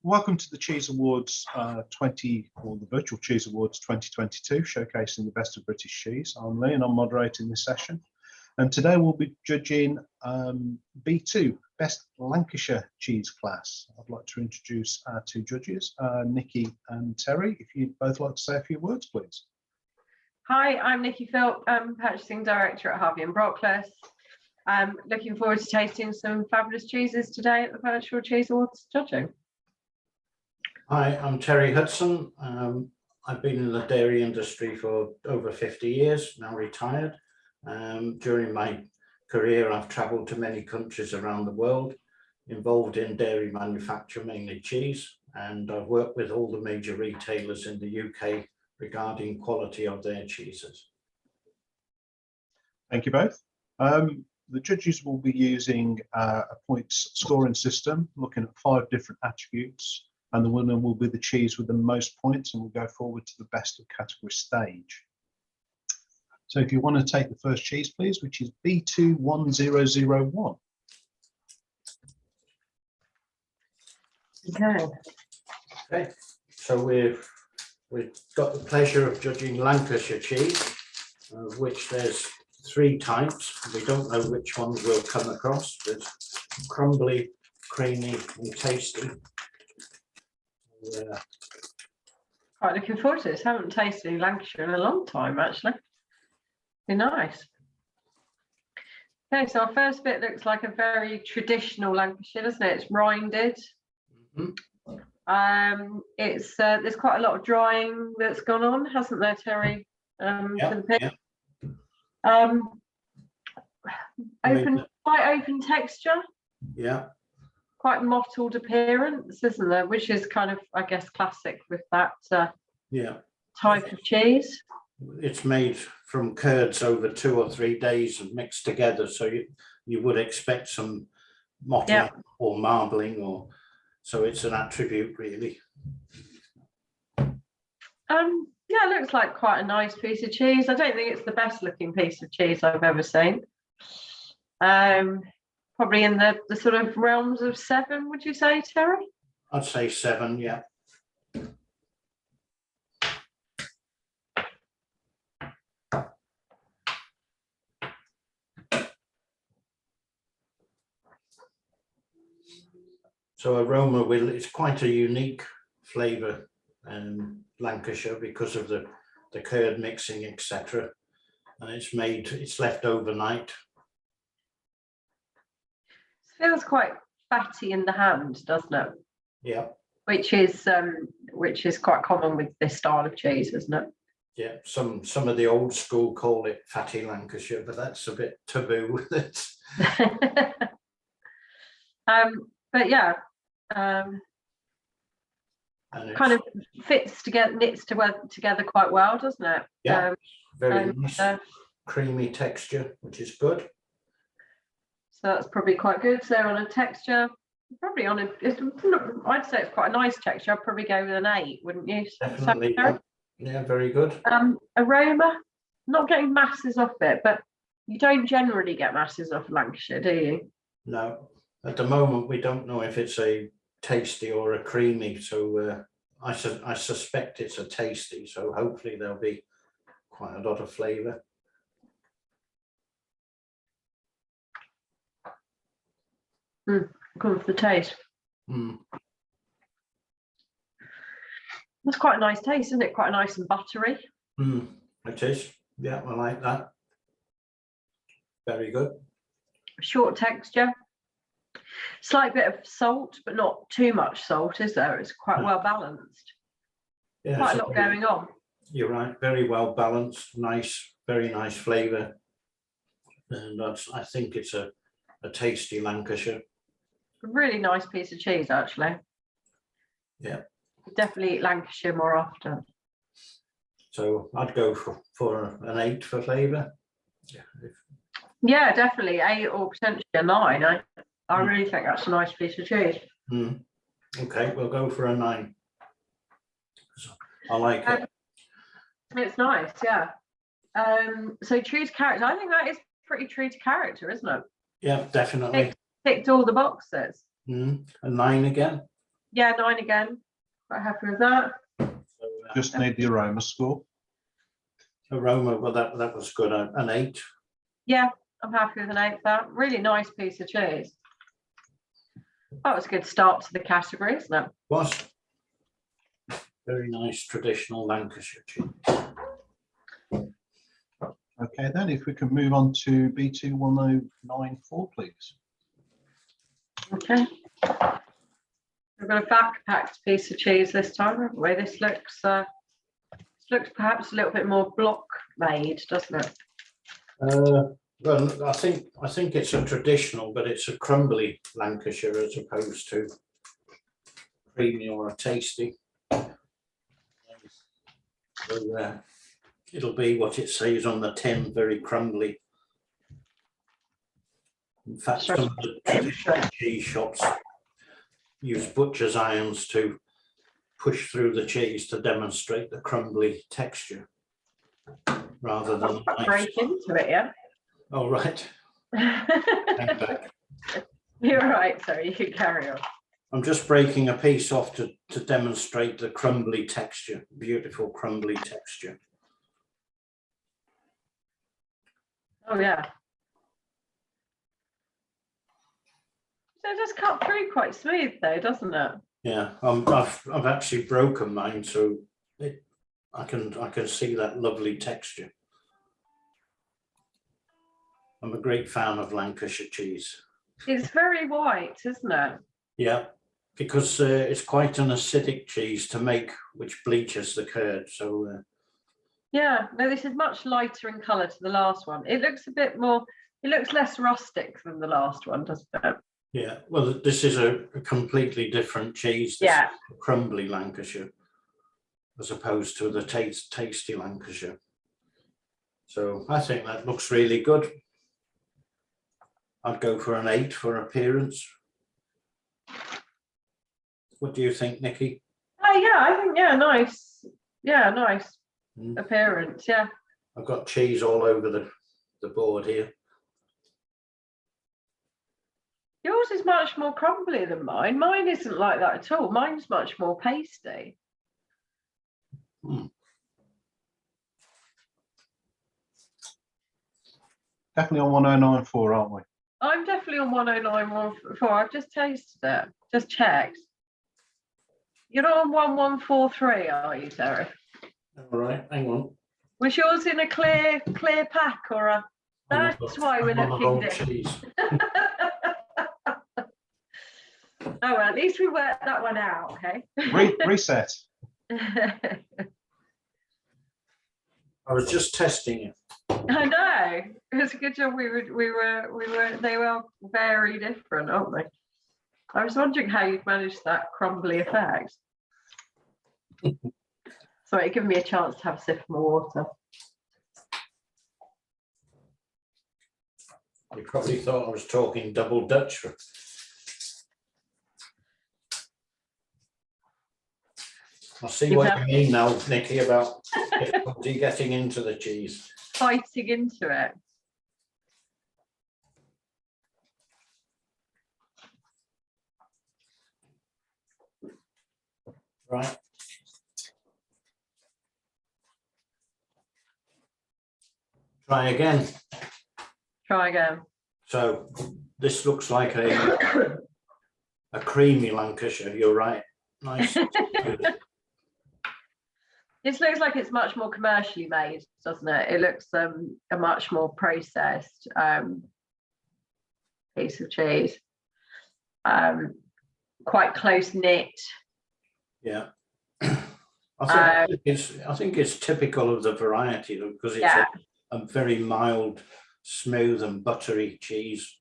Welcome to the Cheese Awards or the Virtual Cheese Awards 2022, showcasing the best of British cheese. I'm Lee and I'm moderating this session. And today we'll be judging B2, Best Lancashire Cheese Class. I'd like to introduce our two judges, Nikki and Terry. If you'd both like to say a few words, please. Hi, I'm Nikki Philp, Purchasing Director at Harvey & Brockless. I'm looking forward to tasting some fabulous cheeses today at the Virtual Cheese Awards judging. Hi, I'm Terry Hudson. I've been in the dairy industry for over 50 years, now retired. During my career, I've travelled to many countries around the world, involved in dairy manufacture, mainly cheese, and I've worked with all the major retailers in the UK regarding quality of their cheeses. Thank you both. The judges will be using a points scoring system, looking at 5 different attributes, and the winner will be the cheese with the most points, and we'll go forward to the best of category stage. So if you want to take the first cheese, please, which is B21001. Okay, so we've got the pleasure of judging Lancashire cheese, of which there's 3 types. We don't know which ones we'll come across. There's crumbly, creamy and tasty. Quite looking forward to this. Haven't tasted any Lancashire in a long time, actually. Be nice. Okay, so our first bit looks like a very traditional Lancashire, doesn't it? It's rinded. Mm-hmm. There's quite a lot of drying that's gone on, hasn't there, Terry? For the pig. Yeah. Quite open texture. Yeah. Quite mottled appearance, isn't there? Which is kind of, I guess, classic with that type of cheese. It's made from curds over 2 or 3 days and mixed together, so you would expect some mottling or marbling, or so it's an attribute really. Yeah, it looks like quite a nice piece of cheese. I don't think it's the best looking piece of cheese I've ever seen. Probably in the sort of realms of 7, would you say, Terry? I'd say 7, yeah. So aroma, it's quite a unique flavour in Lancashire because of the curd mixing, etc. And it's left overnight. Feels quite fatty in the hand, doesn't it? Yeah. Which is quite common with this style of cheese, isn't it? Yeah. Some of the old school call it fatty Lancashire, but that's a bit taboo with it. But yeah, kind of fits together, knits together quite well, doesn't it? Yeah. Very nice, creamy texture, which is good. So that's probably quite good. So on a texture, probably I'd say it's quite a nice texture. I'd probably go with an 8, wouldn't you? Definitely. Yeah, very good. Aroma, not getting masses off it, but you don't generally get masses off Lancashire, do you? No, at the moment we don't know if it's a tasty or a creamy. So I suspect it's a tasty. So hopefully there'll be quite a lot of flavour. Good for the taste. That's quite a nice taste, isn't it? Quite nice and buttery. It is. Yeah, I like that. Very good. Short texture. Slight bit of salt, but not too much salt, is there? It's quite well balanced. Yeah, quite a lot going on. You're right. Very well balanced. Nice, very nice flavour. And I think it's a tasty Lancashire. A really nice piece of cheese, actually. Yeah. Definitely eat Lancashire more often. So I'd go for an 8 for flavour. Yeah, definitely 8 or potentially a 9. I really think that's a nice piece of cheese. Okay, we'll go for a 9. I like it. It's nice, yeah. So true to character. I think that is pretty true to character, isn't it? Yeah, definitely. Ticked all the boxes. A 9 again. Yeah, 9 again. Quite happy with that. So, Just need the aroma score. aroma, well, that was good. An 8. Yeah, I'm happy with an 8 for that. Really nice piece of cheese. That was a good start to the category, isn't it? Was very nice traditional Lancashire cheese. Okay, then if we can move on to B21094, please. Okay. We've got a back-packed piece of cheese this time, haven't we? This looks perhaps a little bit more block made, doesn't it? Well, I think it's a traditional, but it's a crumbly Lancashire as opposed to creamy or a tasty. So, it'll be what it says on the tin, very crumbly. In fact, some of the traditional cheese shops use butcher's irons to push through the cheese to demonstrate the crumbly texture rather than Break into it, yeah. Oh, right. You're right, sorry, you can carry on. I'm just breaking a piece off to demonstrate the crumbly texture, beautiful crumbly texture. Oh yeah. So it does cut through quite smooth though, doesn't it? Yeah, I've actually broken mine, so I can see that lovely texture. I'm a great fan of Lancashire cheese. It's very white, isn't it? Yeah, because it's quite an acidic cheese to make, which bleaches the curd. So yeah, no, this is much lighter in colour to the last one. It looks a bit more, it looks less rustic than the last one, doesn't it? yeah, well, this is a completely different cheese. This Yeah. is crumbly Lancashire, as opposed to the tasty Lancashire. So I think that looks really good. I'd go for an 8 for appearance. What do you think, Nikki? Oh yeah, I think nice. Yeah, nice Mm. appearance. Yeah. I've got cheese all over the board here. Yours is much more crumbly than mine. Mine isn't like that at all. Mine's much more pasty. Mm. Definitely on 1094, aren't we? I'm definitely on 10914. I've just tasted it. Just checked. You're not on 1143, are you, Terry? All right, hang on. Was yours in a clear pack or a? That's why we're looking different. Cheese. Oh, well, at least we worked that one out, okay? Reset. I was just testing it. I know. It was a good job. We were. They were very different, aren't they? I was wondering how you'd manage that crumbly effect. Sorry, give me a chance to have a sip of my water. You probably thought I was talking double Dutch. I see what you mean now, Nikki, about difficulty getting into the cheese. Biting into it. Right. Try again. Try again. So this looks like a creamy Lancashire. You're right. Nice. Good. This looks like it's much more commercially made, doesn't it? It looks a much more processed piece of cheese. Quite close knit. Yeah. I think it's typical of the variety though, because it's a very mild, smooth and buttery cheese.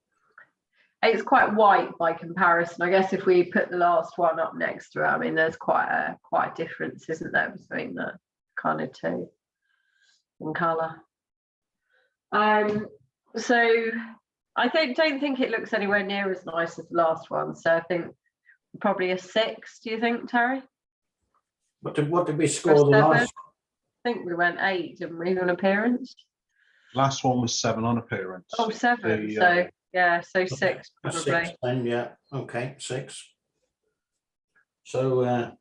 It's quite white by comparison. I guess if we put the last one up next to it, I mean, there's quite a difference, isn't there, between the kind of two in colour. So I don't think it looks anywhere near as nice as the last one. So I think probably a 6. Do you think, Terry? What did we score the last? I think we went 8, didn't we, on appearance? Last one was 7 on appearance. Oh, 7. So yeah, so 6 probably. 6 then, yeah. Okay, 6. So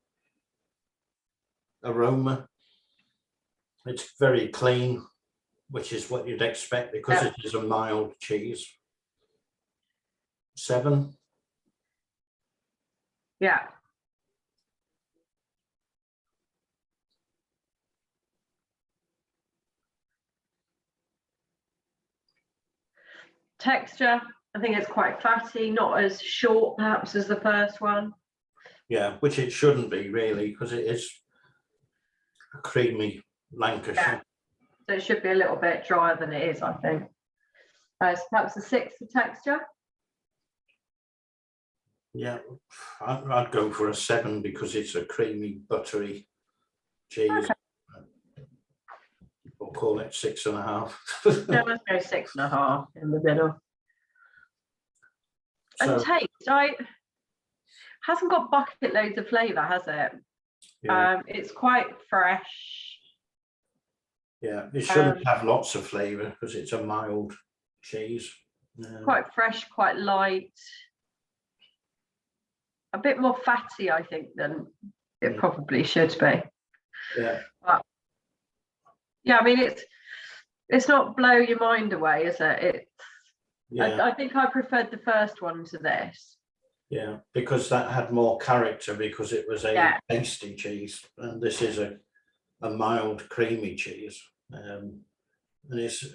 aroma, it's very clean, which is what you'd expect because Yeah. it is a mild cheese. 7. Yeah. Texture, I think it's quite fatty, not as short perhaps as the first one. Yeah, which it shouldn't be really, because it is a creamy Lancashire. So it should be a little bit drier than it is, I think. So perhaps a 6 for texture. Yeah, I'd go for a 7 because it's a creamy, buttery cheese. Okay. We'll call it 6.5. Yeah, let's go 6.5 in the middle. So, And taste, hasn't got bucket loads of flavour, has it? yeah, It's quite fresh. yeah, it shouldn't have lots of flavour because it's a mild cheese. Quite fresh, quite light. A bit more fatty, I think, than it probably should be. Yeah. But yeah, I mean, it's not blow your mind away, is it? Yeah, I think I preferred the first one to this. yeah, because that had more character because it was a tasty cheese, and this is a mild creamy cheese. And it's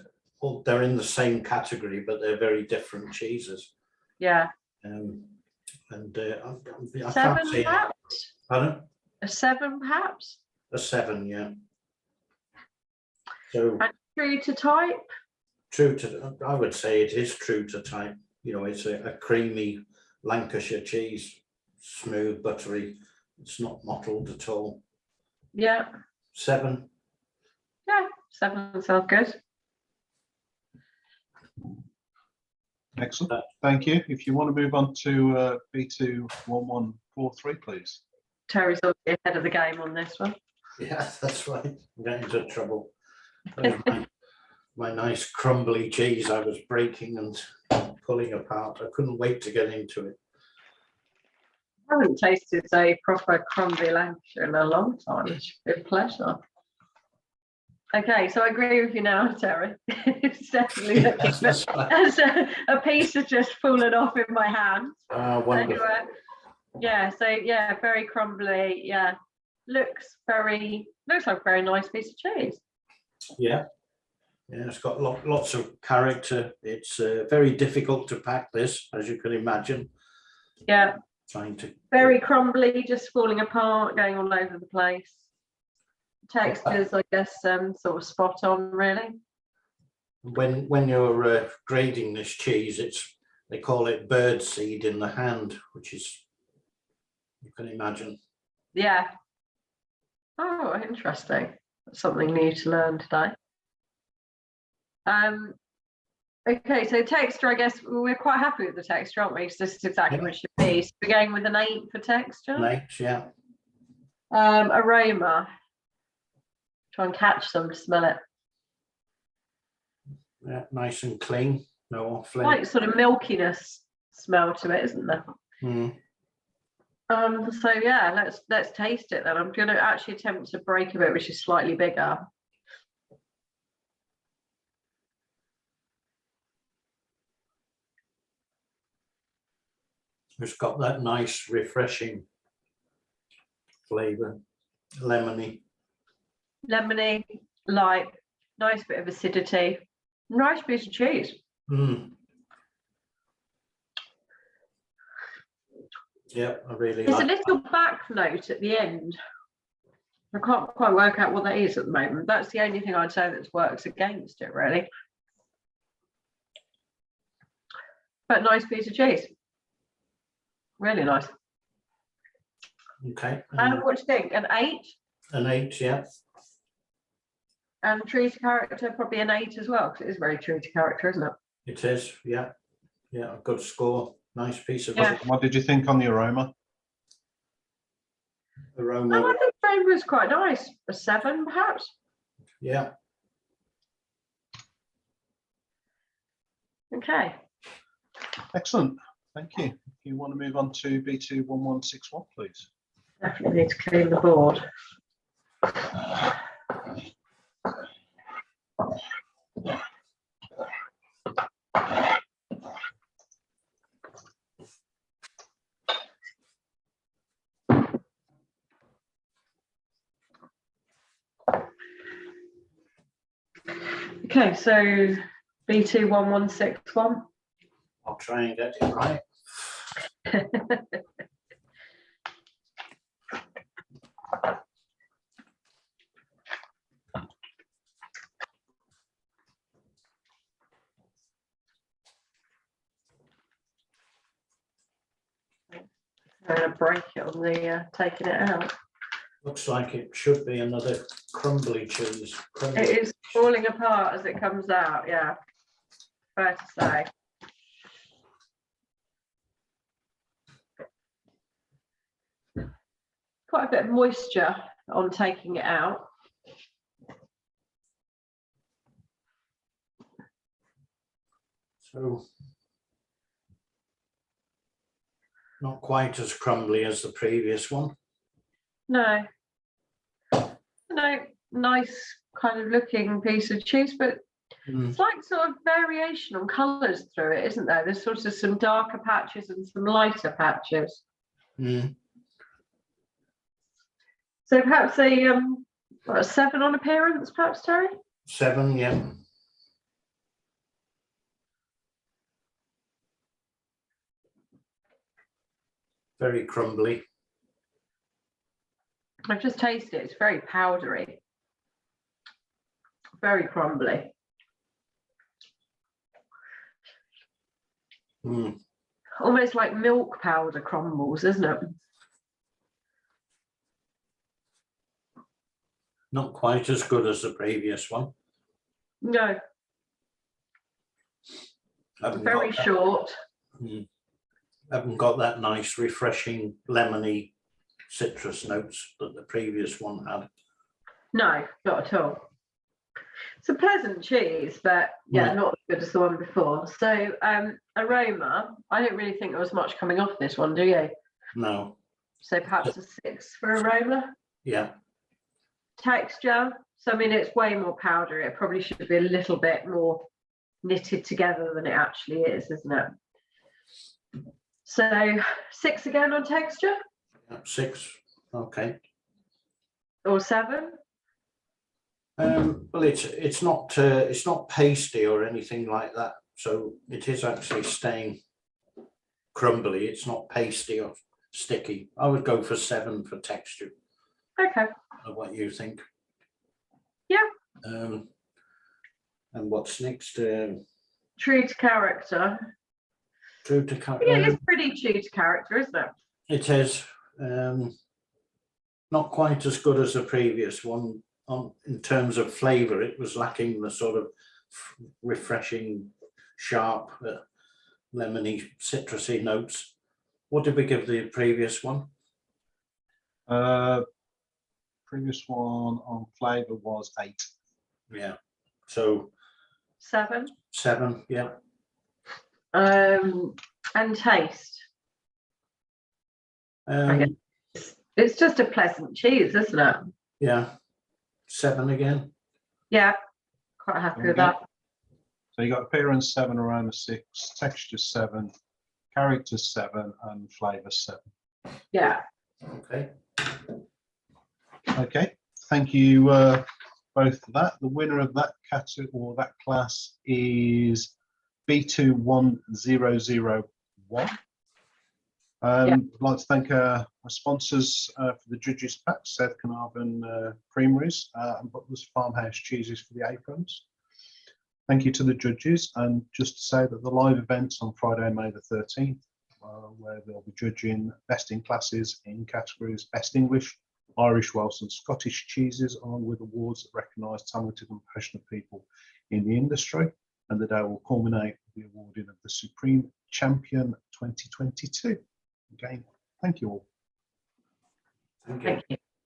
they're in the same category, but they're very different cheeses. Yeah. I 7 can't see perhaps? Pardon? A 7 perhaps? A 7, yeah. So And true to type? true to, I would say it is true to type. You know, it's a creamy Lancashire cheese, smooth, buttery. It's not mottled at all. Yeah. 7. Yeah, 7 sounds good. Excellent. Thank you. If you want to move on to B21143, please. Terry's already ahead of the game on this one. Yeah, that's right. I'm getting into trouble. My nice crumbly cheese I was breaking and pulling apart. I couldn't wait to get into it. I haven't tasted a proper crumbly Lancashire in a long time. It's been a pleasure. Okay, so I agree with you now, Terry. It's definitely looking as a piece has just fallen off in my hand. Wonderful. Yeah, so yeah, very crumbly. Yeah, looks like a very nice piece of cheese. Yeah, yeah, it's got lots of character. It's very difficult to pack this, as you can imagine. Yeah, trying to very crumbly, just falling apart, going all over the place. Textures, I guess, sort of spot on, really. When you're grading this cheese, they call it bird seed in the hand, which is, you can imagine. Yeah. Oh, interesting. That's something new to learn today. Okay, so texture, I guess we're quite happy with the texture, aren't we? So this is exactly what it should be. So we're going with an 8 for texture. An 8, yeah. Aroma. Try and catch some to smell it. Yeah, nice and clean, no off flavor. Like sort of milkiness smell to it, isn't there? So yeah, let's taste it then. I'm going to actually attempt to break a bit, which is slightly bigger. It's got that nice, refreshing flavour, lemony, light, nice bit of acidity, nice piece of cheese. Yeah, I really There's like a little back note at the end. I can't quite work out what that is at the moment. That's the only thing I'd say that works against it, really. But nice piece of cheese. Really nice. Okay. What do you think? An 8? An 8, yeah. And true to character, probably an 8 as well, because it is very true to character, isn't it? It is, yeah. Yeah, a good score. Nice piece of What did you think on the aroma? aroma. I think the aroma was quite nice. A 7, perhaps? Yeah. Okay. Excellent. Thank you. If you want to move on to B21161, please. Definitely need to clean the board. Okay, so B21161. I'll try and get it right. I'm going to break it on the taking it out. Looks like it should be another crumbly cheese. Crumbly. It is falling apart as it comes out, yeah. Fair to say. Quite a bit of moisture on taking it out. So not quite as crumbly as the previous one. No. No, nice kind of looking piece of cheese, but it's like sort of variation on colours through it, isn't there? There's sort of some darker patches and some lighter patches. Mm. So perhaps a 7 on appearance, perhaps, Terry? 7, yeah. Very crumbly. I've just tasted it. It's very powdery. Very crumbly. Mm. Almost like milk powder crumbles, isn't it? Not quite as good as the previous one. No, Haven't very got that- short. Haven't got that nice, refreshing, lemony citrus notes that the previous one had. No, not at all. It's a pleasant cheese, but yeah, not as good as the one before. So aroma, I don't really think there was much coming off this one, do you? No. So perhaps a 6 for aroma. Yeah. Texture, so I mean it's way more powdery. It probably should be a little bit more knitted together than it actually is, isn't it? So 6 again on texture? 6. Okay. Or 7? Well, it's not pasty or anything like that. So it is actually staying crumbly. It's not pasty or sticky. I would go for 7 for texture. Okay. What you think? Yeah. And what's next? True to character. True to character. Yeah, it's pretty true to character, isn't it? It is not quite as good as the previous one. In terms of flavour, it was lacking the sort of refreshing, sharp, lemony, citrusy notes. What did we give the previous one? Previous one on flavour was 8. Yeah. So 7. 7, yeah. And taste. It's just a pleasant cheese, isn't it? Yeah. 7 again. Yeah, quite happy with that. So you got appearance 7, aroma 6, texture 7, character 7, and flavour 7. Yeah. Okay. Okay, thank you both for that. The winner of that category or that class is B21001. I'd like to thank our sponsors for the judges pack, South Carnarvon Creameries and Butler's Farmhouse Cheeses for the aprons. Thank you to the judges, and just to say that the live events on Friday, May the 13th, where they'll be judging best in classes in categories Best English, Irish, Welsh and Scottish cheeses, along with awards that recognise talented and passionate people in the industry. And the day will culminate with the awarding of the Supreme Champion 2022. Again, thank you all. Thank you. Thank you.